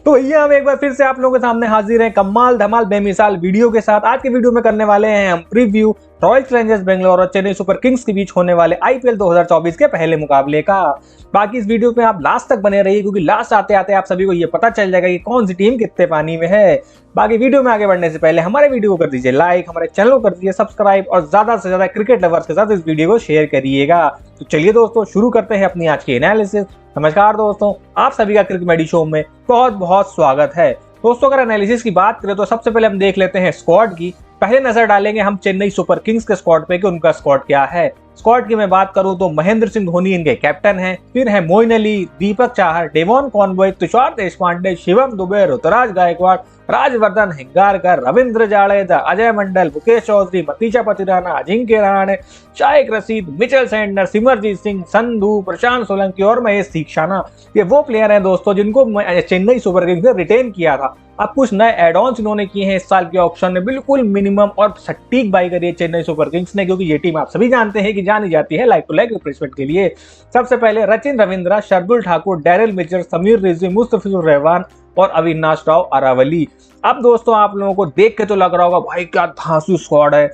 तो भैया हम एक बार फिर से आप लोगों के सामने हाजिर हैं कमाल धमाल बेमिसाल वीडियो के साथ। आज के वीडियो में करने वाले हैं हम प्रीव्यू रॉयल चैलेंजर्स बेंगलोर और चेन्नई सुपर किंग्स के बीच होने वाले आईपीएल 2024 के पहले मुकाबले का। बाकी इस वीडियो में आप लास्ट तक बने रहिए क्योंकि लास्ट आते आते आप सभी को ये पता चल जाएगा कि कौन सी टीम कितने पानी में है। बाकी वीडियो में आगे बढ़ने से पहले हमारे वीडियो को कर दीजिए लाइक, हमारे चैनल को कर दीजिए सब्सक्राइब और ज्यादा से ज्यादा क्रिकेट लवर्स के साथ इस वीडियो को शेयर करिएगा। तो चलिए दोस्तों शुरू करते हैं अपनी आज की एनालिसिस। नमस्कार दोस्तों, आप सभी का क्रिकेट मेडी शो में बहुत बहुत स्वागत है। दोस्तों अगर एनालिसिस की बात करें तो सबसे पहले हम देख लेते हैं स्क्वाड की। पहले नजर डालेंगे हम चेन्नई सुपर किंग्स के स्क्वाड पे कि उनका स्क्वाड क्या है। स्क्वाड की मैं बात करूं तो महेंद्र सिंह धोनी इनके कैप्टन हैं, फिर है Moin Ali, Deepak Chahar, Devon Conway, Tushar Deshpande, Shivam Dubey, Rituraj Gaekwad, Rajvardhan हिंगारकर, Ravindra Jadeja, Ajay Mandal, Mukesh Chaudhary, मतीचा Pathirana, Ajinkya Rahane, शाइक Rashid, Mitchell Sander, Simarjeet Singh, Sandhu, प्रशांत सोलंकी और महेश दीक्षाना। ये वो प्लेयर हैं दोस्तों जिनको चेन्नई सुपर किंग्स ने रिटेन किया था। अब कुछ नए एड ऑन्स इन्होंने किए हैं इस साल के ऑक्शन में, बिल्कुल मिनिमम और सटीक बाई करी है चेन्नई सुपर किंग्स ने, क्योंकि ये टीम आप सभी जानते हैं कि जानी जाती है लाइक टू लाइक रिप्लेसमेंट के लिए। सबसे पहले रचिन रविंद्रा, शार्दुल ठाकुर, डैरिल मिचर, समीर रिजवी, मुस्तफिजुर रहमान और अविनाश राव अरावली। अब दोस्तों आप लोगों को देख के तो लग रहा होगा भाई क्या धांसू स्क्वाड है,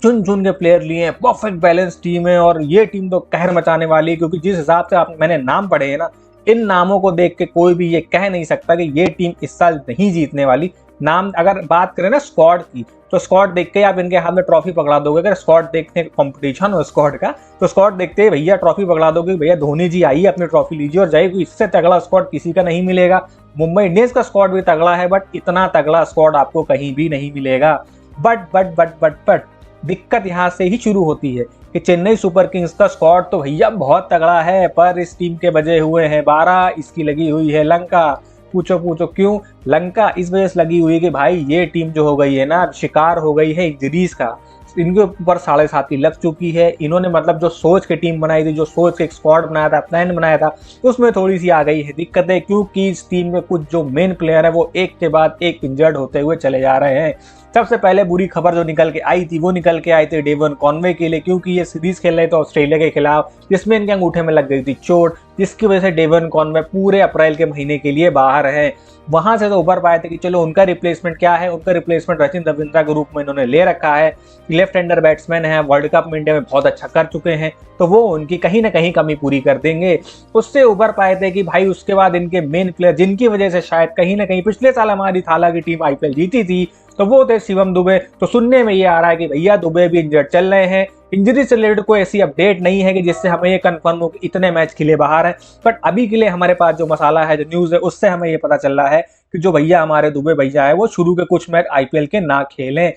चुन चुन के प्लेयर लिए हैं, परफेक्ट बैलेंस टीम है और ये टीम तो कहर मचाने वाली है। क्योंकि जिस हिसाब से मैंने नाम पढ़े हैं ना, इन नामों को देख के कोई भी ये कह नहीं सकता कि ये टीम इस साल नहीं जीतने वाली। नाम अगर बात करें ना स्क्वाड की, तो स्क्वाड देख के आप इनके हाथ में ट्रॉफी पकड़ा दोगे। अगर स्क्वाड देखते हैं कंपटीशन हो स्क्वाड का, तो स्क्वाड देखते हैं भैया ट्रॉफी पकड़ा दोगे, भैया धोनी जी आइए अपनी ट्रॉफी लीजिए और जाइए। इससे तगड़ा स्क्वाड किसी का नहीं मिलेगा। मुंबई इंडियंस का स्क्वाड भी तगड़ा है, बट इतना तगड़ा स्क्वाड आपको कहीं भी नहीं मिलेगा। बट दिक्कत यहाँ से ही शुरू होती है कि चेन्नई सुपर किंग्स का स्क्वाड तो भैया बहुत तगड़ा है, पर इस टीम के बजे हुए हैं 12, इसकी लगी हुई है लंका। पूछो क्यों लंका? इस वजह से लगी हुई है कि भाई ये टीम जो हो गई है ना, शिकार हो गई है इंजरीज का। इनके ऊपर 7.5 लग चुकी है। इन्होंने मतलब जो सोच के टीम बनाई थी, जो सोच के एक स्क्वाड बनाया था, प्लान बनाया था, उसमें थोड़ी सी आ गई है दिक्कतें, क्योंकि इस टीम में कुछ जो मेन प्लेयर है वो एक के बाद एक इंजर्ड होते हुए चले जा रहे हैं। सबसे पहले बुरी खबर जो निकल के आई थी वो निकल के आई थी डेवन कॉनवे के लिए, क्योंकि ये सीरीज खेल रहे थे ऑस्ट्रेलिया के खिलाफ, जिसमें इनके अंगूठे में लग गई थी चोट, जिसकी वजह से डेवन कॉनवे पूरे अप्रैल के महीने के लिए बाहर हैं। वहां से तो उभर पाए थे कि चलो उनका रिप्लेसमेंट क्या है। उनका रिप्लेसमेंट रचिन रविंद्रा के रूप में इन्होंने ले रखा है। लेफ्ट हैंडर बैट्समैन है, वर्ल्ड कप में इंडिया में बहुत अच्छा कर चुके हैं, तो वो उनकी कहीं ना कहीं कमी पूरी कर देंगे। उससे उभर पाए थे कि भाई उसके बाद इनके मेन प्लेयर जिनकी वजह से शायद कहीं ना कहीं पिछले साल हमारी थाला की टीम आईपीएल जीती थी, तो वो थे शिवम दुबे। तो सुनने में ये आ रहा है कि भैया दुबे भी इंजर्ड चल रहे हैं। इंजरी से रिलेटेड कोई ऐसी अपडेट नहीं है कि जिससे हमें ये कंफर्म हो कि इतने मैच के लिए बाहर है, बट अभी के लिए हमारे पास जो मसाला है, जो न्यूज है, उससे हमें ये पता चल रहा है कि जो भैया हमारे दुबे भैया है वो शुरू के कुछ मैच आईपीएल के ना खेलें।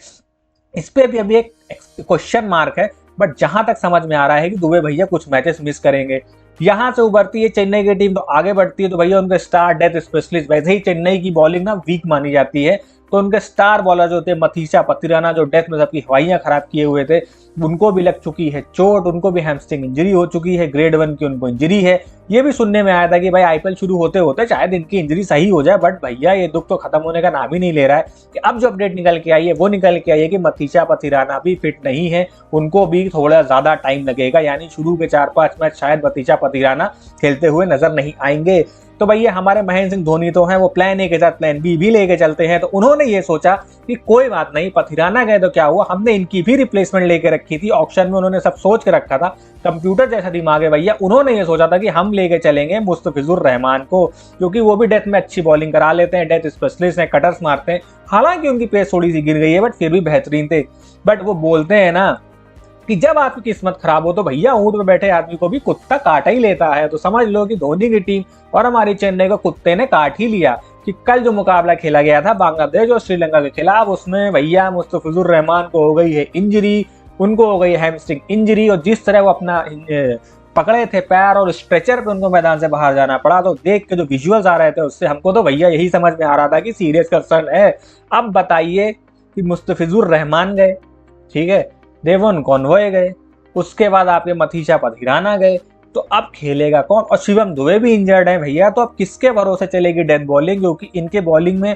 इस पे भी अभी एक क्वेश्चन मार्क है, बट जहां तक समझ में आ रहा है कि दुबे भैया कुछ मैचेस मिस करेंगे। यहां से उभरती है चेन्नई की टीम, तो आगे बढ़ती है तो भैया उनके स्टार डेथ स्पेशलिस्ट, वैसे ही चेन्नई की बॉलिंग ना वीक मानी जाती है, तो उनके स्टार बॉलर जो थे मतीचा पतिराना, जो डेथ में सबकी हवाइयां खराब किए हुए थे, उनको भी लग चुकी है चोट, उनको भी हैमस्ट्रिंग इंजरी हो चुकी है, ग्रेड 1 की उनको इंजरी है। ये भी सुनने में आया था कि भाई आईपीएल शुरू होते होते शायद इनकी इंजरी सही हो जाए, बट भैया ये दुख तो खत्म होने का नाम ही नहीं ले रहा है। कि अब जो अपडेट निकल के आई है वो निकल के आई है कि मतीचा पतिराना भी फिट नहीं है, उनको भी थोड़ा ज्यादा टाइम लगेगा, यानी शुरू के 4-5 मैच शायद मतीचा पतिराना खेलते हुए नजर नहीं आएंगे। तो भैया हमारे महेंद्र सिंह धोनी तो हैं, वो प्लान ए के साथ प्लान बी भी लेके चलते हैं। तो उन्होंने ये सोचा कि कोई बात नहीं, पथिराना गए तो क्या हुआ, हमने इनकी भी रिप्लेसमेंट लेके रखी थी ऑक्शन में, उन्होंने सब सोच के रखा था। कंप्यूटर जैसा दिमाग है भैया, उन्होंने ये सोचा था कि हम लेके चलेंगे मुस्तफिजुर रहमान को, क्योंकि वो भी डेथ में अच्छी बॉलिंग करा लेते हैं, डेथ स्पेशलिस्ट हैं, कटर्स मारते हैं। हालांकि उनकी पेस थोड़ी सी गिर गई है, बट फिर भी बेहतरीन थे। बट वो बोलते हैं ना कि जब आपकी किस्मत खराब हो तो भैया ऊंट में बैठे आदमी को भी कुत्ता काटा ही लेता है। तो समझ लो कि धोनी की टीम और हमारी चेन्नई को कुत्ते ने काट ही लिया। कि कल जो मुकाबला खेला गया था बांग्लादेश और श्रीलंका के खिलाफ, उसमें भैया मुस्तफिजुर रहमान को हो गई है इंजरी, उनको हो गई है हैमस्ट्रिंग इंजरी, और जिस तरह वो अपना पकड़े थे पैर और स्ट्रेचर पे उनको मैदान से बाहर जाना पड़ा, तो देख के जो विजुअल्स आ रहे थे उससे हमको तो भैया यही समझ में आ रहा था कि सीरियस कंसर्न है। अब बताइए कि मुस्तफिजुर रहमान गए, ठीक है, डेवन कॉनवे गए, उसके बाद आपके मतीचा पथिराना गए, तो अब खेलेगा कौन? और शिवम दुबे भी इंजर्ड है भैया, तो अब किसके भरोसे चलेगी डेथ बॉलिंग? क्योंकि इनके बॉलिंग में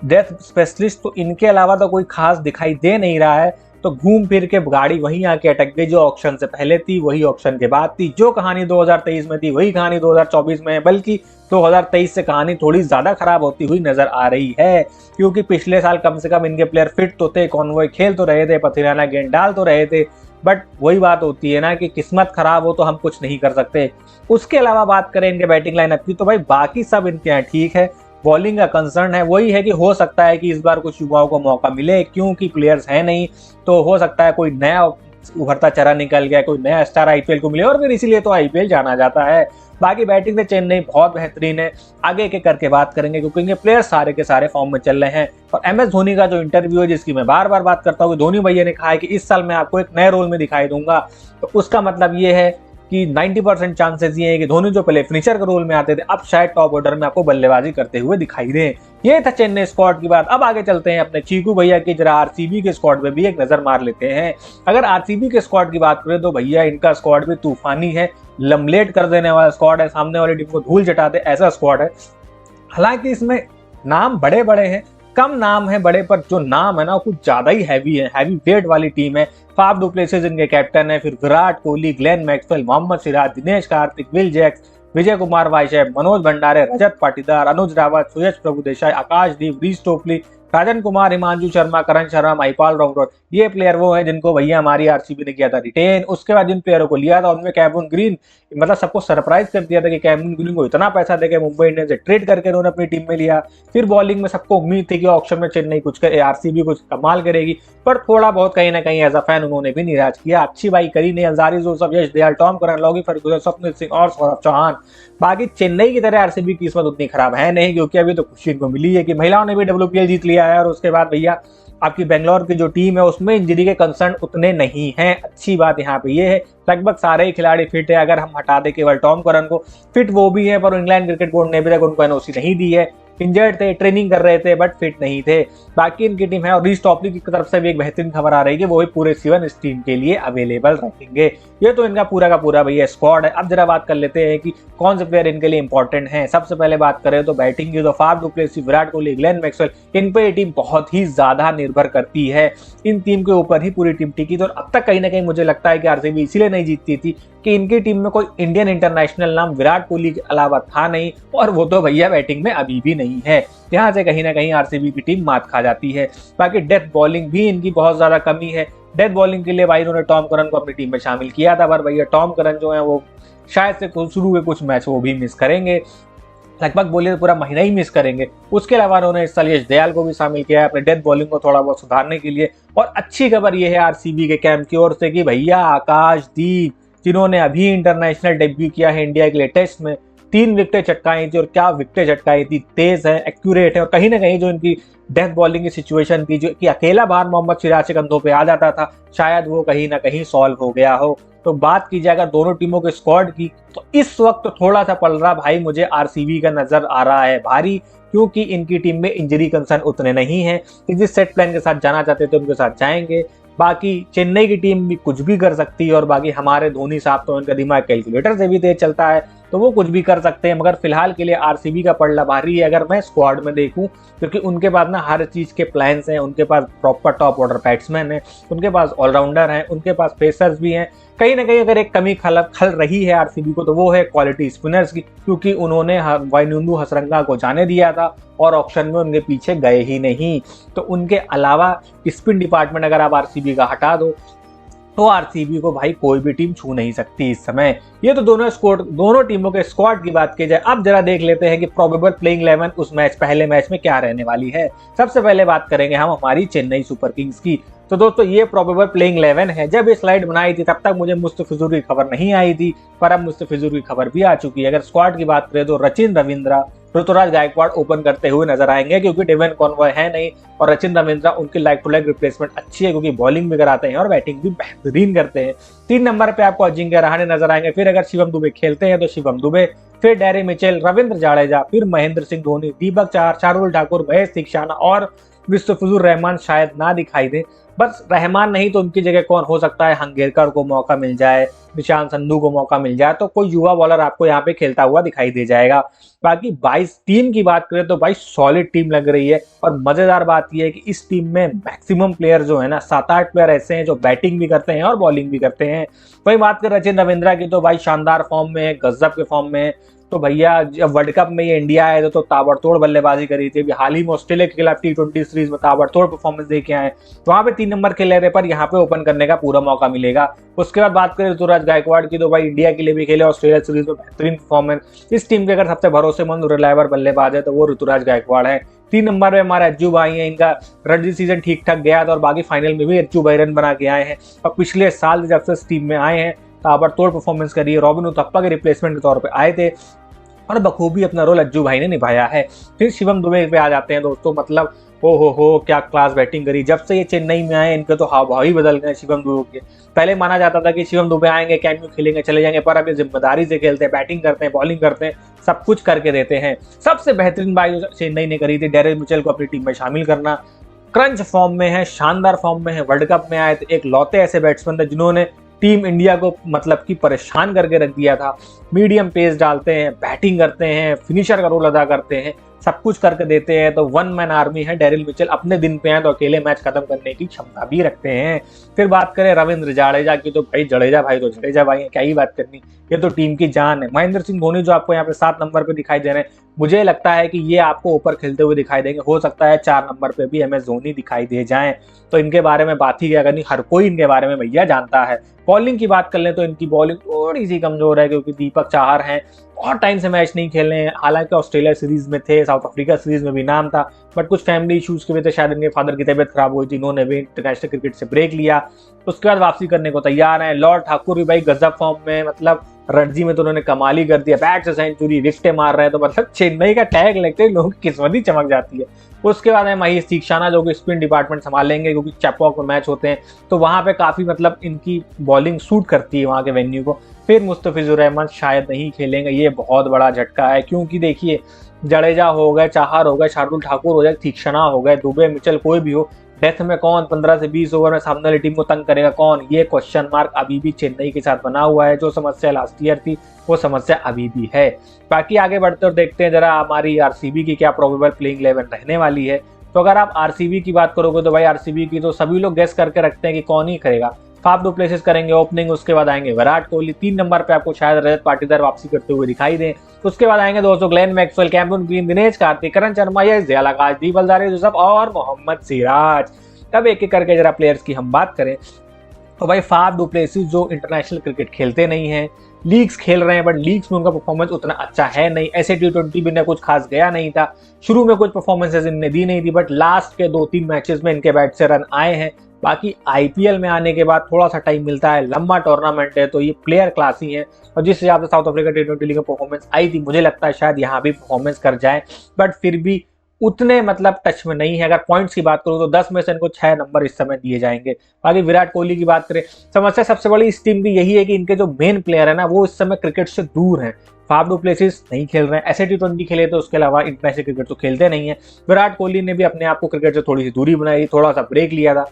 डेथ स्पेशलिस्ट तो इनके अलावा तो कोई खास दिखाई दे नहीं रहा है। तो घूम फिर के गाड़ी वहीं आके अटक गई जो ऑक्शन से पहले थी, वही ऑक्शन के बाद थी। जो कहानी 2023 में थी वही कहानी 2024 में है, बल्कि 2023 से कहानी थोड़ी ज्यादा खराब होती हुई नजर आ रही है, क्योंकि पिछले साल कम से कम इनके प्लेयर फिट तो थे, कॉन्वॉय खेल तो रहे थे, पथिराना गेंद डाल तो रहे थे, बट वही बात होती है ना कि किस्मत खराब हो तो हम कुछ नहीं कर सकते। उसके अलावा बात करें इनके बैटिंग लाइनअप की तो भाई बाकी सब इनके यहाँ ठीक है। बॉलिंग का कंसर्न है वही है कि हो सकता है कि इस बार कुछ युवाओं को मौका मिले, क्योंकि प्लेयर्स हैं नहीं, तो हो सकता है कोई नया उभरता चेहरा निकल गया, कोई नया स्टार आईपीएल को मिले, और फिर इसीलिए तो आईपीएल जाना जाता है। बाकी बैटिंग से चेन्नई बहुत बेहतरीन है, आगे एक करके बात करेंगे क्योंकि इनके प्लेयर्स सारे के सारे फॉर्म में चल रहे हैं। और MS धोनी का जो इंटरव्यू है, जिसकी मैं बार बार बात करता हूँ, धोनी भैया ने कहा है कि इस साल मैं आपको एक नए रोल में दिखाई दूंगा, तो उसका मतलब ये है कि 90% चांसेस ये है कि धोनी जो पहले फिनिशर के रोल में आते थे अब शायद टॉप ऑर्डर में आपको बल्लेबाजी करते हुए दिखाई दें। ये था चेन्नई स्क्वाड की बात। अब आगे चलते हैं अपने चीकू भैया की, जरा आरसीबी के स्क्वाड में भी एक नजर मार लेते हैं। अगर आरसीबी के स्क्वाड की बात करें तो भैया इनका स्क्वाड भी तूफानी है, लमलेट कर देने वाला स्क्वाड है, सामने वाली टीम को धूल चटा दे ऐसा स्क्वाड है। हालांकि इसमें नाम बड़े बड़े हैं, कम नाम है बड़े, पर जो नाम है ना वो कुछ ज्यादा ही हैवी है, हैवी वेट वाली टीम है। फाफ डु प्लेसिस इनके कैप्टन है, फिर Virat Kohli, Glenn Maxwell, Mohammed Siraj, Dinesh Karthik, Will Jacks, Vijay Kumar Vyshak, Manoj Bhandage, Rajat Patidar, अनुज रावत, सुयश प्रभुदेसाई, आकाशदीप, रीस टोपली, राजन कुमार, हिमांशु शर्मा, करण शर्मा, महिपाल रोमरोड, ये प्लेयर वो हैं जिनको भैया हमारी आरसीबी ने किया था रिटेन। उसके बाद जिन प्लेयरों को लिया था उनमें कैमरून ग्रीन, मतलब सबको सरप्राइज कर दिया था कि कैमरून ग्रीन को इतना पैसा देके मुंबई इंडियंस से ट्रेड करके उन्होंने अपनी टीम में लिया। फिर बॉलिंग में सबको उम्मीद थी कि ऑक्शन में चेन्नई कुछ करे, आरसीबी कुछ कमाल करेगी, पर थोड़ा बहुत कहीं ना कहीं एज अ फैन उन्होंने भी निराश किया। अच्छी बाई करी नहीं, अलजारी जोसफ, यश दयाल, टॉम करन, लॉगी फर्गुसन, स्वप्निल सिंह और सौरभ चौहान। बाकी चेन्नई की तरह आरसीबी की किस्मत उतनी खराब है नहीं, क्योंकि अभी तो खुशी इनको मिली है कि महिलाओं ने भी WPL जीत लिया है, और उसके बाद भैया आपकी बेंगलोर की जो टीम है उसमें इंजरी के कंसर्न उतने नहीं हैं। अच्छी बात यहाँ पे ये है लगभग सारे ही खिलाड़ी फिट है, अगर हम हटा दे केवल टॉम करन को, फिट वो भी है, पर इंग्लैंड क्रिकेट बोर्ड ने अभी तक उनको NOC नहीं दी है। इंजर्ड थे, ट्रेनिंग कर रहे थे, बट फिट नहीं थे। बाकी इनकी टीम है, और रीस टॉपली की तरफ से भी एक बेहतरीन खबर आ रही है कि वो भी पूरे सीजन इस टीम के लिए अवेलेबल रहेंगे। ये तो इनका पूरा का पूरा भैया स्क्वाड है। अब जरा बात कर लेते हैं कि कौन से प्लेयर इनके लिए इंपॉर्टेंट हैं। सबसे पहले बात करें तो बैटिंग की, तो Faf du Plessis, Virat Kohli, Glenn Maxwell, इन पे ये टीम बहुत ही ज्यादा निर्भर करती है। इन टीम के ऊपर ही पूरी टीम टिकी थी, और अब तक कहीं ना कहीं मुझे लगता है कि आरसीबी इसीलिए नहीं जीतती थी कि इनकी टीम में कोई इंडियन इंटरनेशनल नाम विराट कोहली के अलावा था नहीं, और वो तो भैया बैटिंग में अभी भी नहीं है। यहाँ से कहीं ना कहीं आरसीबी की टीम मात खा जाती है। बाकी डेथ बॉलिंग भी इनकी बहुत ज्यादा कमी है। डेथ बॉलिंग के लिए भाई उन्होंने टॉम करन को अपनी टीम में शामिल किया था, पर भैया टॉम करन जो है वो शायद से शुरू के कुछ मैच वो भी मिस करेंगे, लगभग बोले तो पूरा महीना ही मिस करेंगे। उसके अलावा उन्होंने इस साल यश दयाल को भी शामिल किया है अपने डेथ बॉलिंग को थोड़ा बहुत सुधारने के लिए। और अच्छी खबर यह है आरसीबी के कैंप की ओर से कि भैया आकाशदीप, जिन्होंने अभी इंटरनेशनल डेब्यू किया है इंडिया के लिए टेस्ट में, 3 विकेटें चटकाई थी, और क्या विकेटें चटकाई थी, तेज है, एक्यूरेट है, और कहीं ना कहीं जो इनकी डेथ बॉलिंग की सिचुएशन थी, जो कि अकेला बार मोहम्मद सिराज के कंधों पे आ जाता था, शायद वो कहीं ना कहीं सॉल्व हो गया हो। तो बात की जाए अगर दोनों टीमों के स्क्वाड की, तो इस वक्त थोड़ा सा पलड़ा भाई मुझे आरसीबी का नजर आ रहा है भारी, क्योंकि इनकी टीम में इंजरी कंसर्न उतने नहीं है कि जिस सेट प्लान के साथ जाना चाहते थे उनके साथ जाएंगे। बाकी चेन्नई की टीम भी कुछ भी कर सकती है, और बाकी हमारे धोनी साहब तो उनका दिमाग कैलकुलेटर से भी तेज चलता है, तो वो कुछ भी कर सकते हैं। मगर फिलहाल के लिए आरसीबी का पलड़ा भारी है अगर मैं स्क्वाड में देखूं, क्योंकि उनके पास ना हर चीज के प्लान्स हैं, उनके पास प्रॉपर टॉप ऑर्डर बैट्समैन है, उनके पास ऑलराउंडर हैं, उनके पास पेसर्स भी हैं। कहीं ना कहीं अगर एक कमी खल रही है आरसीबी को, तो वो है क्वालिटी स्पिनर्स की, क्योंकि उन्होंने वाइनुंदु हसरंगा को जाने दिया था और ऑक्शन में उनके पीछे गए ही नहीं। तो उनके अलावा स्पिन डिपार्टमेंट अगर आप आरसीबी का हटा दो, तो आरसीबी को भाई कोई भी टीम छू नहीं सकती इस समय। ये तो दोनों टीमों के स्क्वाड की बात की जाए। अब जरा देख लेते हैं कि प्रोबेबल प्लेइंग 11 उस पहले मैच में क्या रहने वाली है। सबसे पहले बात करेंगे हम हमारी चेन्नई सुपर किंग्स की। तो दोस्तों ये प्रोबेबल प्लेइंग 11 है। जब ये स्लाइड बनाई थी तब तक मुझे मुस्तफिजुर की खबर नहीं आई थी, पर अब मुस्तफिजुर की खबर भी आ चुकी है। अगर स्क्वाड की बात करें तो रचिन रविंद्रा, ऋतुराज गायकवाड़ ओपन करते हुए नजर आएंगे, क्योंकि डेवन कॉनवॉय है नहीं, और रचिन रविंद्रा उनकी लाइक टू लाइक रिप्लेसमेंट अच्छी है, क्योंकि बॉलिंग भी कराते हैं और बैटिंग भी बेहतरीन करते हैं। 3 नंबर पे आपको अजिंक्य रहाणे नजर आएंगे। फिर अगर शिवम दुबे खेलते हैं तो शिवम दुबे, फिर डैरी मिचेल, रविंद्र जाडेजा, फिर महेंद्र सिंह धोनी, दीपक चाहर, शार्दुल ठाकुर, महेश दीक्षाना और मुस्तफिजुर रहमान शायद ना दिखाई दे। बस रहमान नहीं तो उनकी जगह कौन हो सकता है, हंगेरकर को मौका मिल जाए, निशांत संधू को मौका मिल जाए तो कोई युवा बॉलर आपको यहाँ पे खेलता हुआ दिखाई दे जाएगा। बाकी 22 टीम की बात करें तो भाई सॉलिड टीम लग रही है। और मजेदार बात यह है कि इस टीम में मैक्सिमम प्लेयर जो है ना 7-8 प्लेयर ऐसे हैं जो बैटिंग भी करते हैं और बॉलिंग भी करते हैं। वही बात कर रचिन रविंद्रा की तो भाई शानदार फॉर्म में है, गजब के फॉर्म में है। तो भैया जब वर्ल्ड कप में ये इंडिया आए तो ताबड़तोड़ बल्लेबाजी करी थी। अभी हाल ही में ऑस्ट्रेलिया के खिलाफ T20 सीरीज में ताबड़तोड़ परफॉर्मेंस दे के आए, वहां पे 3 नंबर खेले रहे, पर यहाँ पे ओपन करने का पूरा मौका मिलेगा। उसके बाद बात करें ऋतुराज गायकवाड़ की तो भाई इंडिया के लिए भी खेले, ऑस्ट्रेलिया सीरीज में बेहतरीन परफॉर्मेंस। इस टीम के अगर सबसे भरोसेमंद रिलायबल बल्लेबाज है तो वो ऋतुराज गायकवाड़ है। 3 नंबर पे हमारे अज्जू भाई हैं, इनका रणजी सीजन ठीक ठाक गया था और बाकी फाइनल में भी अज्जू भाई रन बना के आए हैं और पिछले साल जब से इस टीम में आए हैं ताबड़तोड़ परफॉर्मेंस करी है। रॉबिन उथप्पा के रिप्लेसमेंट के तौर पे आए थे और बखूबी अपना रोल अज्जू भाई ने निभाया है। फिर शिवम दुबे पे आ जाते हैं दोस्तों, मतलब ओ हो क्या क्लास बैटिंग करी। जब से ये चेन्नई में आए इनके तो हाव भाव ही बदल गए शिवम दुबे के। पहले माना जाता था कि शिवम दुबे आएंगे कैमियो खेलेंगे चले जाएंगे, पर अब ये जिम्मेदारी से खेलते हैं, बैटिंग करते हैं, बॉलिंग करते हैं, सब कुछ करके देते हैं। सबसे बेहतरीन बात जो चेन्नई ने करी थी डेरिल मिचेल को अपनी टीम में शामिल करना। क्रंच फॉर्म में है, शानदार फॉर्म में है, वर्ल्ड कप में आए थे, एक लौते ऐसे बैट्समैन थे जिन्होंने टीम इंडिया को मतलब कि परेशान करके रख दिया था। मीडियम पेस डालते हैं, बैटिंग करते हैं, फिनिशर का रोल अदा करते हैं, सब कुछ करके देते हैं। तो वन मैन आर्मी है डेरिल मिचेल, अपने दिन पे हैं तो अकेले मैच खत्म करने की क्षमता भी रखते हैं। फिर बात करें रविंद्र जडेजा की तो भाई जडेजा भाई तो जडेजा भाई है, क्या ही बात करनी, ये तो टीम की जान है। महेंद्र सिंह धोनी जो आपको यहाँ पे 7 नंबर पे दिखाई दे रहे हैं, मुझे लगता है कि ये आपको ऊपर खेलते हुए दिखाई देंगे। हो सकता है 4 नंबर पे भी MS धोनी दिखाई दे जाएं, तो इनके बारे में बात ही क्या करनी, हर कोई इनके बारे में भैया जानता है। बॉलिंग की बात कर लें तो इनकी बॉलिंग थोड़ी सी कमजोर है क्योंकि दीपक चाहर हैं और टाइम से मैच नहीं खेल रहे हैं। हालांकि ऑस्ट्रेलिया सीरीज में थे, साउथ अफ्रीका सीरीज में भी नाम था, बट कुछ फैमिली इश्यूज की वजह से शायद इनके फादर की तबीयत खराब हुई थी, इन्होंने भी इंटरनेशनल क्रिकेट से ब्रेक लिया। उसके बाद वापसी करने को तैयार हैं। लॉर्ड ठाकुर भी भाई गजब फॉर्म में, मतलब रणजी में तो उन्होंने कमाल ही कर दिया, बैट से सेंचुरी, विकेटें मार रहे हैं, तो मतलब चेन्नई का टैग लगते ही लोगों की किस्मत ही चमक जाती है। उसके बाद है महेश दीक्षाना जो कि स्पिन डिपार्टमेंट संभालेंगे क्योंकि चैपॉक में मैच होते हैं तो वहां पे काफी मतलब इनकी बॉलिंग सूट करती है वहां के वेन्यू को। फिर मुस्तफिजुर रहमान शायद नहीं खेलेंगे, ये बहुत बड़ा झटका है क्योंकि देखिए जडेजा हो गए, चाहर हो गए, शार्दुल ठाकुर हो जाए, तीक्षणा हो गए, दुबे मिचेल, कोई भी हो, डेथ में कौन 15 से 20 ओवर में सामने वाली टीम को तंग करेगा कौन, ये क्वेश्चन मार्क अभी भी चेन्नई के साथ बना हुआ है। जो समस्या लास्ट ईयर थी वो समस्या अभी भी है। बाकी आगे बढ़ते और देखते हैं जरा हमारी आरसीबी की क्या प्रोबेबल प्लेइंग 11 रहने वाली है। तो अगर आप आरसीबी की बात करोगे तो भाई आरसीबी की तो सभी लोग गेस करके रखते हैं कि कौन ही करेगा। फाफ डू प्लेसिस करेंगे ओपनिंग, उसके बाद आएंगे विराट कोहली, 3 नंबर पे आपको शायद रजत पाटीदार वापसी करते हुए दिखाई दें। उसके बाद आएंगे दोस्तों Glenn Maxwell, Cameron Green, Dinesh Karthik, Karn Sharma, Yash Dayal, Akashdeep हल्दारी यूसुफ और मोहम्मद सिराज। अब एक एक करके जरा प्लेयर्स की हम बात करें तो भाई फाफ डू प्लेसिस जो इंटरनेशनल क्रिकेट खेलते नहीं है, लीग्स खेल रहे हैं बट लीग्स में उनका परफॉर्मेंस उतना अच्छा है नहीं। ऐसे T20 भी इन्हें कुछ खास गया नहीं था, शुरू में कुछ परफॉर्मेंसेस इनने दी नहीं थी, बट लास्ट के 2-3 मैचेस में इनके बैट से रन आए हैं। बाकी आईपीएल में आने के बाद थोड़ा सा टाइम मिलता है, लंबा टूर्नामेंट है, तो ये प्लेयर क्लास ही है और जिस हिसाब से साउथ अफ्रीका T20 लीग में परफॉर्मेंस आई थी मुझे लगता है शायद यहाँ भी परफॉर्मेंस कर जाए, बट फिर भी उतने मतलब टच में नहीं है। अगर पॉइंट्स की बात करूं तो 10 में से इनको 6 नंबर इस समय दिए जाएंगे। बाकी विराट कोहली की बात करें, समस्या सबसे बड़ी इस टीम की यही है कि इनके जो मेन प्लेयर है ना वो इस समय क्रिकेट से दूर हैं। फाफ डू प्लेसिस नहीं खेल रहे हैं, ऐसे T20 खेले तो उसके अलावा इंटरनेशनल क्रिकेट तो खेलते नहीं है। विराट कोहली ने भी अपने आप को क्रिकेट से थोड़ी सी दूरी बनाई, थोड़ा सा ब्रेक लिया था,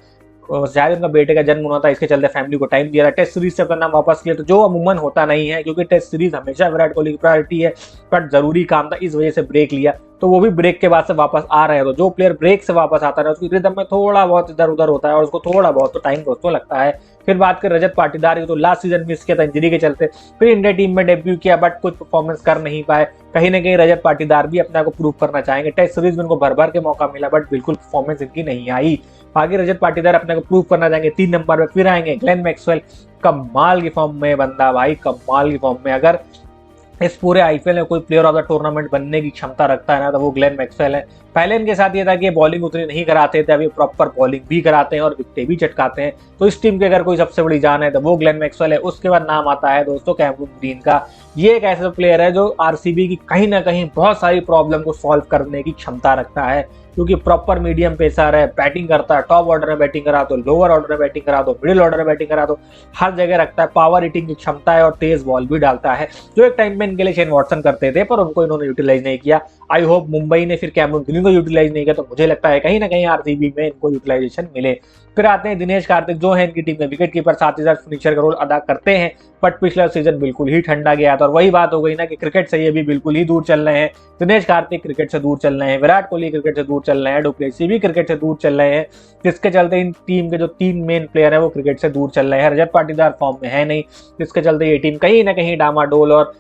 शायद उनका बेटे का जन्म होना था, इसके चलते फैमिली को टाइम दिया था, टेस्ट सीरीज से अपना नाम वापस किया, तो जो अमूमन होता नहीं है क्योंकि टेस्ट सीरीज हमेशा विराट कोहली की प्रायोरिटी है, बट जरूरी काम था इस वजह से ब्रेक लिया। तो वो भी ब्रेक के बाद से वापस आ रहे हैं, तो जो प्लेयर ब्रेक से वापस आता है उसकी रिदम में थोड़ा बहुत इधर उधर होता है और उसको थोड़ा बहुत तो टाइम दोस्तों लगता है। फिर बात कर रजत पाटीदार की तो लास्ट सीजन मिस किया था इंजरी के चलते, फिर इंडिया टीम में डेब्यू किया बट कुछ परफॉर्मेंस कर नहीं पाए। कहीं ना कहीं रजत पाटीदार भी अपने को प्रूव करना चाहेंगे, टेस्ट सीरीज में उनको भर भर के मौका मिला बट बिल्कुल परफॉर्मेंस इनकी नहीं आई। आगे रजत पाटीदार अपने को प्रूव करना चाहेंगे, 3 नंबर पे फिर आएंगे ग्लेन मैक्सवेल, कमाल की फॉर्म में बंदा भाई, कमाल की फॉर्म में। अगर इस पूरे आईपीएल में कोई प्लेयर ऑफ द टूर्नामेंट बनने की क्षमता रखता है ना तो वो ग्लेन मैक्सवेल है। पहले इनके साथ ये था कि ये बॉलिंग उतनी नहीं कराते थे, अभी प्रॉपर बॉलिंग भी कराते हैं और विकेटें भी चटकाते हैं। तो इस टीम के अगर कोई सबसे बड़ी जान है तो वो ग्लेन मैक्सवेल है। उसके बाद नाम आता है दोस्तों कैमरून ग्रीन का। ये एक ऐसा प्लेयर है जो आरसीबी की कहीं ना कहीं बहुत सारी प्रॉब्लम को सॉल्व करने की क्षमता रखता है क्योंकि प्रॉपर मीडियम पेसर है, बैटिंग करता है, टॉप ऑर्डर में बैटिंग करा दो, लोअर ऑर्डर में बैटिंग करा दो, मिडिल ऑर्डर में बैटिंग करा दो, हर जगह रखता है, पावर हिटिंग की क्षमता है और तेज बॉल भी डालता है, जो एक टाइम में इनके लिए शेन वॉटसन करते थे पर उनको इन्होंने यूटिलाइज नहीं किया। आई होप मुंबई ने फिर कैमरून ग्रीन को यूटिलाइज नहीं किया, तो मुझे लगता है कहीं ना कहीं आरसीबी में इनको यूटिलाइजेशन मिले। फिर आते हैं दिनेश कार्तिक, जो है इनकी टीम में विकेट कीपर, साथ ही साथ फिनिशर का रोल अदा करते हैं, बट पिछला सीजन बिल्कुल ही ठंडा गया था। और वही बात हो गई ना कि क्रिकेट से ये भी बिल्कुल ही दूर चल रहे हैं। दिनेश कार्तिक क्रिकेट से दूर चल रहे हैं, विराट कोहली क्रिकेट से दूर चल रहे हैं, डुप्लेसी भी क्रिकेट से दूर चल रहे हैं, जिसके चलते इन टीम के जो 3 मेन प्लेयर है वो क्रिकेट से दूर चल रहे हैं। रजत पाटीदार फॉर्म में है नहीं, जिसके चलते ये टीम कहीं ना कहीं डामाडोल और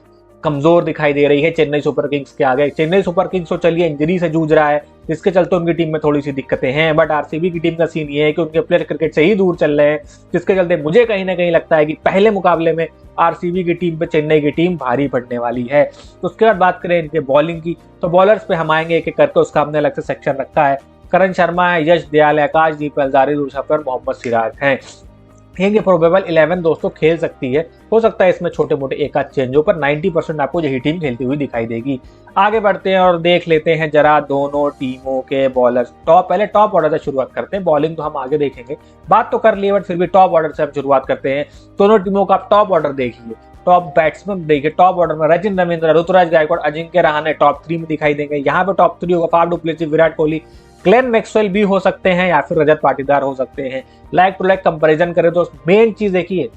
कमजोर दिखाई दे रही है चेन्नई सुपर किंग्स के आगे। चेन्नई सुपर किंग्स तो चलिए इंजरी से जूझ रहा है, जिसके चलते उनकी टीम में थोड़ी सी दिक्कतें हैं, बट आरसीबी की टीम का सीन ये है कि उनके प्लेयर क्रिकेट से ही दूर चल रहे हैं, जिसके चलते मुझे कहीं ना कहीं लगता है कि पहले मुकाबले में आरसीबी की टीम पे चेन्नई की टीम भारी पड़ने वाली है। तो उसके बाद बात करें इनके बॉलिंग की, तो बॉलर्स पे हम आएंगे एक एक करके, उसका हमने अलग से सेक्शन रखा है। करण शर्मा है, यश दयाल है, आकाशदीप हजारे, ऋषभ पंत, मोहम्मद सिराज हैं। ये प्रोबेबल 11 दोस्तों खेल सकती है, हो सकता है इसमें छोटे मोटे एक आध चेंज हो, पर 90% आपको यही टीम खेलती हुई दिखाई देगी। आगे बढ़ते हैं और देख लेते हैं जरा दोनों टीमों के बॉलर्स। पहले टॉप ऑर्डर से शुरुआत करते हैं, बॉलिंग तो हम आगे देखेंगे, बात तो कर लिए, बट फिर भी टॉप ऑर्डर से हम शुरुआत करते हैं। दोनों टीमों का टॉप ऑर्डर देखिए, टॉप बैट्समैन देखिए, टॉप ऑर्डर में रचिन रविंद्र, ऋतुराज गायकवाड़, अजिंक्य रहाणे टॉप 3 में दिखाई देंगे। यहाँ पे टॉप 3 होगा Faf du Plessis, Virat Kohli, Glenn Maxwell भी हो सकते हैं, या फिर रजत पाटीदार हो सकते हैं। लाइक टू लाइक कंपैरिजन करें तो मेन चीज देखिए,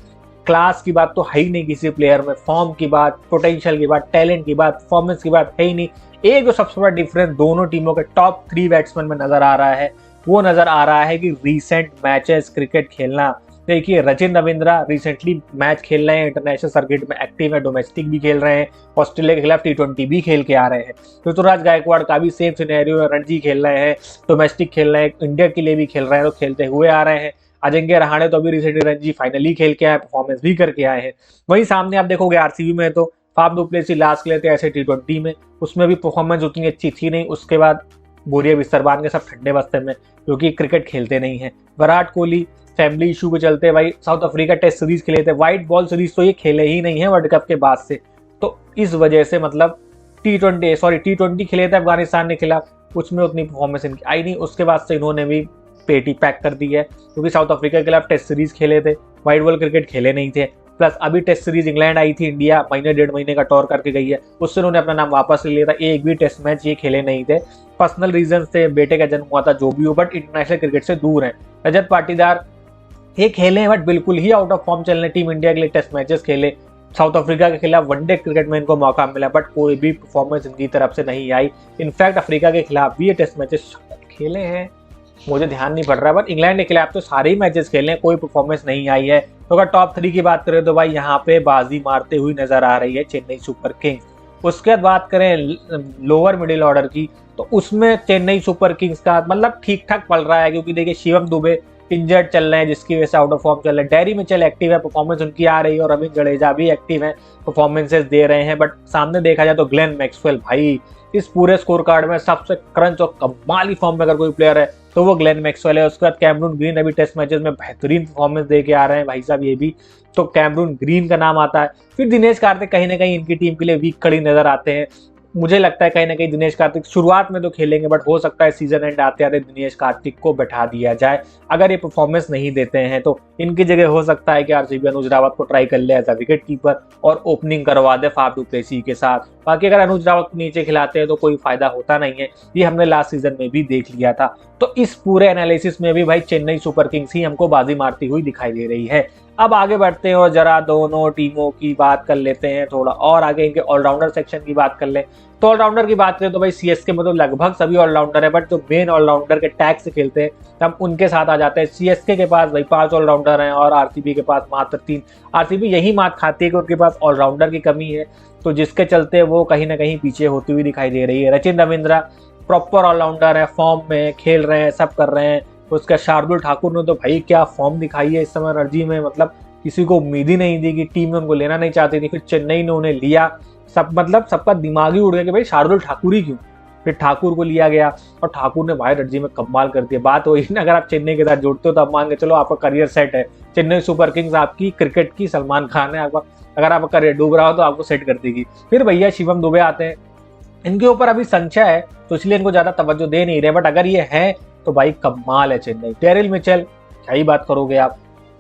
क्लास की बात तो है ही नहीं किसी प्लेयर में, फॉर्म की बात, पोटेंशियल की बात, टैलेंट की बात, परफॉर्मेंस की बात है ही नहीं। एक जो सबसे बड़ा डिफरेंस दोनों टीमों के टॉप 3 बैट्समैन में नजर आ रहा है, वो नजर आ रहा है कि रीसेंट मैचेस क्रिकेट खेलना। देखिए रचिन रविंद्रा रिसेंटली मैच खेल रहे हैं, इंटरनेशनल सर्किट में एक्टिव है, डोमेस्टिक भी खेल रहे हैं, ऑस्ट्रेलिया के खिलाफ T20 भी खेल के आ रहे हैं। ऋतुराज गायकवाड़ का भी सेम सिनेरियो है, रणजी खेल रहे हैं, डोमेस्टिक खेल रहे हैं, इंडिया के लिए भी खेल रहे हैं, तो खेलते हुए आ रहे हैं। अजिंक्य रहाणे तो अभी रिसेंटली रणजी फाइनली खेल के आए, परफॉर्मेंस भी करके आए हैं। वहीं सामने आप देखोगे आरसीबी में तो फाफ डु प्लेसिस लास्ट खेले थे ऐसे T20 में, उसमें भी परफॉर्मेंस उतनी अच्छी थी नहीं। उसके बाद बोरिया बिस्तरबान के सब ठंडे बस्ते में, क्योंकि क्रिकेट खेलते नहीं है। विराट कोहली फैमिली इशू के चलते भाई साउथ अफ्रीका टेस्ट सीरीज खेले थे, व्हाइट बॉल सीरीज तो ये खेले ही नहीं है वर्ल्ड कप के बाद से, तो इस वजह से मतलब T20 खेले थे अफगानिस्तान के खिलाफ, उसमें उतनी परफॉर्मेंस इनकी आई नहीं। उसके बाद से इन्होंने भी पेटी पैक कर दी है, क्योंकि साउथ अफ्रीका के खिलाफ टेस्ट सीरीज खेले थे, व्हाइट बॉल क्रिकेट खेले नहीं थे। प्लस अभी टेस्ट सीरीज इंग्लैंड आई थी, इंडिया महीने 1.5 महीने का टूर करके गई है, उससे उन्होंने अपना नाम वापस ले लिया था। एक भी टेस्ट मैच ये खेले नहीं थे, पर्सनल रीजन से, बेटे का जन्म हुआ था, जो भी हो, बट इंटरनेशनल क्रिकेट से दूर है। रजत पाटीदार ये खेले हैं, बट बिल्कुल ही आउट ऑफ फॉर्म चल रहे। टीम इंडिया के लिए टेस्ट मैचेस खेले, साउथ अफ्रीका के खिलाफ वनडे क्रिकेट में इनको मौका मिला, बट कोई भी परफॉर्मेंस इनकी तरफ से नहीं आई। इनफैक्ट अफ्रीका के खिलाफ भी ये टेस्ट मैचेस खेले हैं, मुझे ध्यान नहीं पड़ रहा, बट इंग्लैंड के खिलाफ तो सारे ही मैचेस खेले हैं, कोई परफॉर्मेंस नहीं आई है। तो अगर टॉप 3 की बात करें तो भाई यहाँ पे बाजी मारते हुई नजर आ रही है चेन्नई सुपर किंग्स। उसके बाद बात करें लोअर मिडिल ऑर्डर की, तो उसमें चेन्नई सुपर किंग्स का मतलब ठीक ठाक पड़ रहा है, क्योंकि देखिए शिवम दुबे इंजर्ड चल रहे हैं, जिसकी वजह से आउट ऑफ फॉर्म चल रहे हैं। डेरी मिचेल एक्टिव है, परफॉर्मेंस उनकी आ रही है, और रविंद्र जडेजा भी एक्टिव है, परफॉर्मेंसेस दे रहे हैं। बट सामने देखा जाए तो ग्लेन मैक्सवेल भाई इस पूरे स्कोर कार्ड में सबसे क्रंच और कमाली फॉर्म में अगर कोई प्लेयर है तो वो ग्लेन मैक्सवेल है। उसके बाद कैमरून ग्रीन अभी टेस्ट मैचेस में बेहतरीन परफॉर्मेंस दे के आ रहे हैं भाई साहब, ये भी तो कैमरून ग्रीन का नाम आता है। फिर दिनेश कार्तिक कहीं ना कहीं इनकी टीम के लिए वीक खड़ी नजर आते हैं। मुझे लगता है कहीं ना कहीं दिनेश कार्तिक शुरुआत में तो खेलेंगे, बट हो सकता है सीजन एंड आते आते दिनेश कार्तिक को बैठा दिया जाए। अगर ये परफॉर्मेंस नहीं देते हैं तो इनकी जगह हो सकता है कि आरसीबी अनुज रावत को ट्राई कर ले एज अ विकेट कीपर और ओपनिंग करवा दे फाफ डु प्लेसिस के साथ। बाकी अगर अनुज रावत को नीचे खिलाते हैं तो कोई फायदा होता नहीं है, ये हमने लास्ट सीजन में भी देख लिया था। तो इस पूरे एनालिसिस में भी भाई चेन्नई सुपर किंग्स ही हमको बाजी मारती हुई दिखाई दे रही है। अब आगे बढ़ते हैं और जरा दोनों टीमों की बात कर लेते हैं, थोड़ा और आगे इनके ऑलराउंडर सेक्शन की बात कर ले। तो ऑलराउंडर की बात करें तो भाई सीएसके में तो लगभग सभी ऑलराउंडर है, बट जो मेन ऑलराउंडर के टैग से खेलते हैं हम उनके साथ आ जाते हैं। सीएसके के पास भाई 5 ऑलराउंडर हैं और आरसीबी के पास मात्र 3। आरसीबी यही मात खाती है कि उनके पास ऑलराउंडर की कमी है, तो जिसके चलते वो कहीं ना कहीं पीछे होती हुई दिखाई दे रही है। रचिन रविंद्रा प्रॉपर ऑलराउंडर है, फॉर्म में खेल रहे हैं, सब कर रहे हैं। उसका शार्दुल ठाकुर ने तो भाई क्या फॉर्म दिखाई है इस समय रणजी में, मतलब किसी को उम्मीद ही नहीं थी कि टीम में उनको लेना नहीं चाहती थी, फिर चेन्नई ने उन्हें लिया। सबका दिमाग ही उड़ गया कि भाई शार्दुल ठाकुर ही क्यों, फिर ठाकुर को लिया गया और ठाकुर ने भाई रणजी में कमाल कर दिया। बात वही ना, अगर आप चेन्नई के साथ जुड़ते हो तो आप मान के चलो आपका करियर सेट है। चेन्नई सुपर किंग्स आपकी क्रिकेट की सलमान खान है, अगर आपका करियर डूब रहा हो तो आपको सेट कर देगी। फिर भैया शिवम दुबे आते हैं, इनके ऊपर अभी संशय है तो इसलिए इनको ज्यादा तवज्जो दे नहीं रहे, बट अगर ये है तो भाई कमाल है चेन्नई। टेरिल मिचेल क्या ही बात करोगे आप,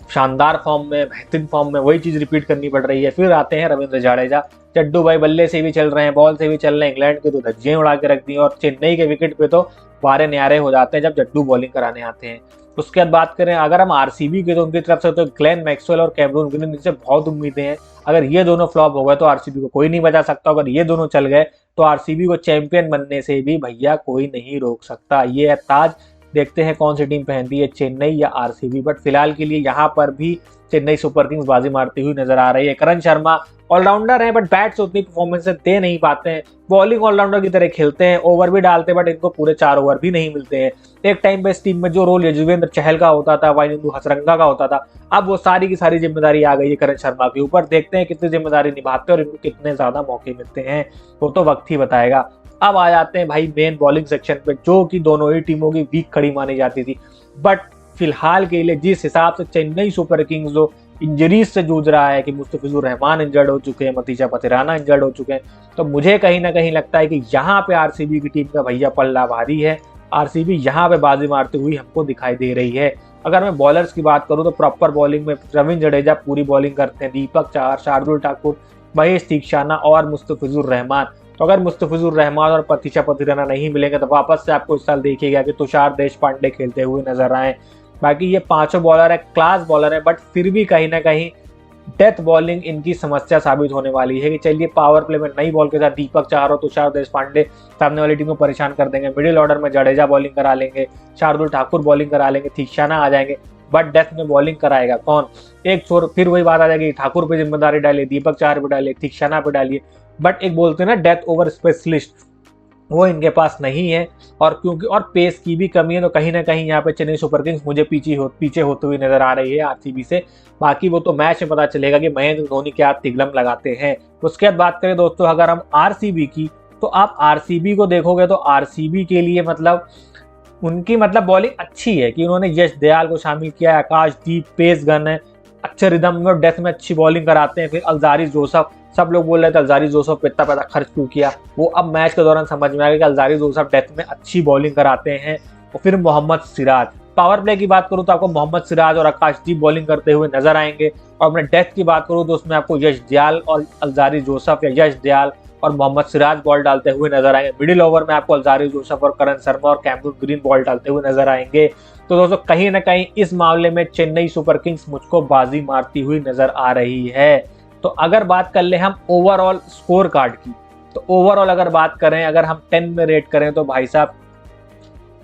शानदार फॉर्म में, बेहतरीन फॉर्म में, वही चीज रिपीट करनी पड़ रही है। फिर आते हैं रविंद्र जडेजा। जड्डू भाई बल्ले से भी चल रहे हैं, बॉल से भी चल रहे हैं, इंग्लैंड के तो धज्जियां उड़ा के रख दी और चेन्नई के विकेट पे तो वारे न्यारे हो जाते हैं जब जड्डू बॉलिंग कराने आते हैं। उसके बाद बात करें अगर हम आरसीबी की, तो उनकी तरफ से तो ग्लेन मैक्सवेल और कैमरून ग्रीन, इनसे बहुत उम्मीदें हैं। अगर ये दोनों फ्लॉप हो गए तो आरसीबी को कोई नहीं बचा सकता। अगर ये दोनों चल गए तो आरसीबी को चैंपियन बनने से भी भैया कोई नहीं रोक सकता। ये है ताज, देखते हैं कौन सी टीम पहनती है, चेन्नई या आरसीबी। बट फिलहाल के लिए यहाँ पर भी चेन्नई सुपर किंग्स बाजी मारती हुई नजर आ रही है। करण शर्मा ऑलराउंडर है बट बैट से उतनी परफॉर्मेंस दे नहीं पाते हैं। बॉलिंग ऑलराउंडर की तरह खेलते हैं, ओवर भी डालते हैं बट इनको पूरे 4 ओवर भी नहीं मिलते हैं। एक टाइम पे इस टीम में जो रोल युजवेंद्र चहल का होता था, वाइनिंदु हसरंगा का होता था, अब वो सारी की सारी जिम्मेदारी आ गई है करण शर्मा के ऊपर। देखते हैं कितनी जिम्मेदारी निभाते हैं और इनको कितने ज्यादा मौके मिलते हैं, वो तो वक्त ही बताएगा। अब आ जाते हैं भाई मेन बॉलिंग सेक्शन पे, जो कि दोनों ही टीमों की वीक खड़ी मानी जाती थी। बट फिलहाल के लिए जिस हिसाब से चेन्नई सुपर किंग्स जो इंजरीज से जूझ रहा है कि मुस्तफिजुर रहमान इंजर्ड हो चुके हैं, मतीजा पतिराना इंजर्ड हो चुके हैं, तो मुझे कहीं ना कहीं लगता है कि यहाँ पे आरसीबी की टीम का भैया पल्ला भारी है। आरसीबी यहाँ पे बाजी मारती हुई हमको दिखाई दे रही है। अगर मैं बॉलर्स की बात करूँ तो प्रॉपर बॉलिंग में रविंद्र जडेजा पूरी बॉलिंग करते हैं, दीपक चाहर, शार्दुल ठाकुर, महेश तीक्षाना और मुस्तफिजुर रहमान। तो अगर मुस्तफिजुर रहमान और मतीजा पतिराना नहीं मिलेंगे तो वापस से आपको इस साल देखिएगा कि तुषार देशपांडे खेलते हुए नजर आए। बाकी ये 5 बॉलर है, क्लास बॉलर है, बट फिर भी कहीं ना कहीं डेथ बॉलिंग इनकी समस्या साबित होने वाली है कि चलिए पावर प्ले में नई बॉल के साथ दीपक चाहर और तुषार देशपांडे सामने वाली टीम को परेशान कर देंगे। मिडिल ऑर्डर में जडेजा बॉलिंग करा लेंगे, शार्दुल ठाकुर बॉलिंग करा लेंगे, तीक्षाना आ जाएंगे, बट डेथ में बॉलिंग कराएगा कौन? एक छोर फिर वही बात आ जाएगी, ठाकुर पे जिम्मेदारी डालिए, दीपक चाहर पे डालिए, तीक्षाना पे डालिए, बट एक बोलते हैं ना डेथ ओवर स्पेशलिस्ट, वो इनके पास नहीं है। और क्योंकि और पेस की भी कमी है, तो कहीं ना कहीं यहाँ पे चेन्नई सुपर किंग्स मुझे पीछे होते हुए नजर आ रही है आरसीबी से। बाकी वो तो मैच में पता चलेगा कि महेंद्र धोनी क्या तिगलम लगाते हैं। उसके बाद बात करें दोस्तों अगर हम आरसीबी की, तो आप आरसीबी को देखोगे तो आरसीबी के लिए उनकी बॉलिंग अच्छी है कि उन्होंने यश दयाल को शामिल किया है, आकाशदीप पेस गन है, अच्छे रिदम में और डेथ में अच्छी बॉलिंग कराते हैं। फिर अल्जारी जोसफ, सब लोग बोल रहे थे अल्जारी जोसफ पे इतना पैसा खर्च क्यों किया, वो अब मैच के दौरान समझ में आ गया कि अल्जारी जोसफ डेथ में अच्छी बॉलिंग कराते हैं। और फिर मोहम्मद सिराज, पावर प्ले की बात करूं तो आपको मोहम्मद सिराज और आकाशदीप बॉलिंग करते हुए नजर आएंगे। और मैं डेथ की बात करूं तो उसमें आपको यश दयाल और अल्जारी जोसफ या यश दयाल और मोहम्मद सिराज बॉल डालते हुए नजर आएंगे। मिडिल ओवर में आपको अल्जारी जोसफ और करण शर्मा और कैमरून ग्रीन बॉल डालते हुए नजर आएंगे। तो दोस्तों कहीं ना कहीं इस मामले में चेन्नई सुपर किंग्स मुझको बाजी मारती हुई नजर आ रही है। तो अगर बात कर ले हम ओवरऑल स्कोर कार्ड की, तो ओवरऑल अगर बात करें, अगर हम 10 में रेट करें तो भाई साहब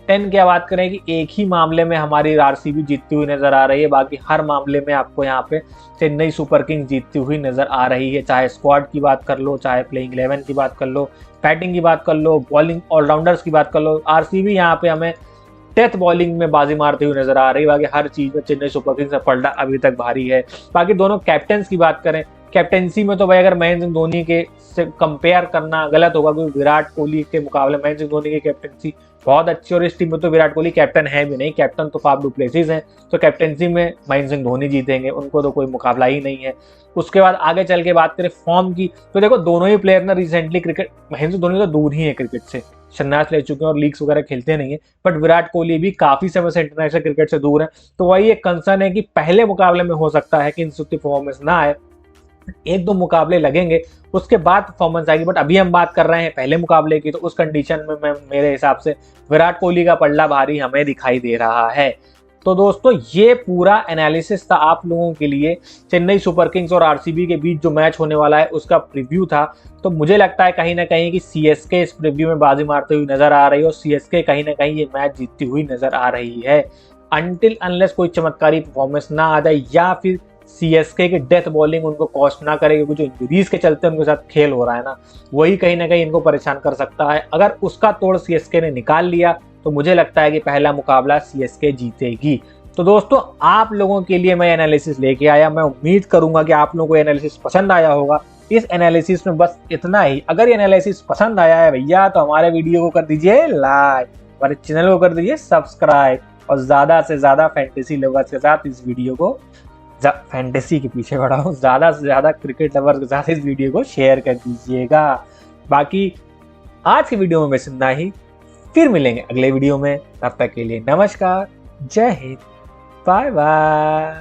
10 क्या बात करें कि एक ही मामले में हमारी आरसीबी जीतती हुई नजर आ रही है, बाकी हर मामले में आपको यहाँ पे चेन्नई सुपर किंग्स जीतती हुई नजर आ रही है। चाहे स्क्वाड की बात कर लो, चाहे प्लेइंग 11 की बात कर लो, बैटिंग की बात कर लो, बॉलिंग ऑलराउंडर्स की बात कर लो, आरसीबी यहाँ पे हमें डेथ बॉलिंग में बाजी मारती हुई नजर आ रही है। बाकी हर चीज में चेन्नई सुपर किंग्स का पलड़ा अभी तक भारी है। बाकी दोनों कैप्टन की बात करें, कैप्टेंसी में तो भाई अगर महेंद्र सिंह धोनी के से कंपेयर करना गलत होगा, क्योंकि विराट कोहली के मुकाबले महेंद्र सिंह धोनी की कैप्टेंसी बहुत अच्छी, और इस टीम में तो विराट कोहली कैप्टन है भी नहीं, कैप्टन तो फाफ डू प्लेसिस हैं, तो कैप्टेंसी में महेंद्र सिंह धोनी जीतेंगे, उनको तो कोई मुकाबला ही नहीं है। उसके बाद आगे चल के बात करें फॉर्म की, तो देखो दोनों ही प्लेयर ना रिसेंटली क्रिकेट, महेंद्र सिंह धोनी तो दूर ही है क्रिकेट से, संन्यास ले चुके हैं और लीग्स वगैरह खेलते नहीं है, बट विराट कोहली भी काफी समय से इंटरनेशनल क्रिकेट से दूर है। तो वही एक कंसर्न है कि पहले मुकाबले में हो सकता है कि इनसे परफॉर्मेंस ना आए, 1-2 मुकाबले लगेंगे उसके बाद परफॉर्मेंस आएगी। बट अभी हम बात कर रहे हैं पहले मुकाबले की, तो उस कंडीशन में मेरे हिसाब से विराट कोहली का पल्ला भारी हमें दिखाई दे रहा है। तो दोस्तों ये पूरा एनालिसिस था आप लोगों के लिए, चेन्नई सुपर किंग्स और आरसीबी के बीच जो मैच होने वाला है उसका प्रीव्यू था। तो मुझे लगता है कहीं ना कहीं कि सीएसके इस प्रीव्यू में बाजी मारती हुई नजर आ रही है और सीएसके कहीं ना कहीं ये मैच जीतती हुई नजर आ रही है, अनटिल अनलेस कोई चमत्कारी परफॉर्मेंस ना आ जाए या फिर सीएसके की डेथ बॉलिंग उनको कॉस्ट ना करे, क्योंकि जो इंजरीज के चलते उनके साथ खेल हो रहा है ना, वही कहीं ना कहीं इनको परेशान कर सकता है। अगर उसका तोड़ सीएसके ने निकाल लिया तो मुझे लगता है कि पहला मुकाबला सीएसके जीतेगी। तो दोस्तों आप लोगों के लिए मैं एनालिसिस लेके आया, मैं उम्मीद करूंगा कि आप लोगों को एनालिसिस पसंद आया होगा। इस एनालिसिस में बस इतना ही, अगर ये एनालिसिस पसंद आया है भैया तो हमारे वीडियो को कर दीजिए लाइक, हमारे चैनल को कर दीजिए सब्सक्राइब, और ज्यादा से ज्यादा फैंटेसी लवर्स के साथ इस वीडियो को, फैंटेसी के पीछे बढ़ा हूँ, ज्यादा से ज्यादा क्रिकेट लवर्स के साथ इस वीडियो को शेयर कर दीजिएगा। बाकी आज की वीडियो में बस इतना ही, फिर मिलेंगे अगले वीडियो में, तब तक के लिए नमस्कार, जय हिंद, बाय बाय।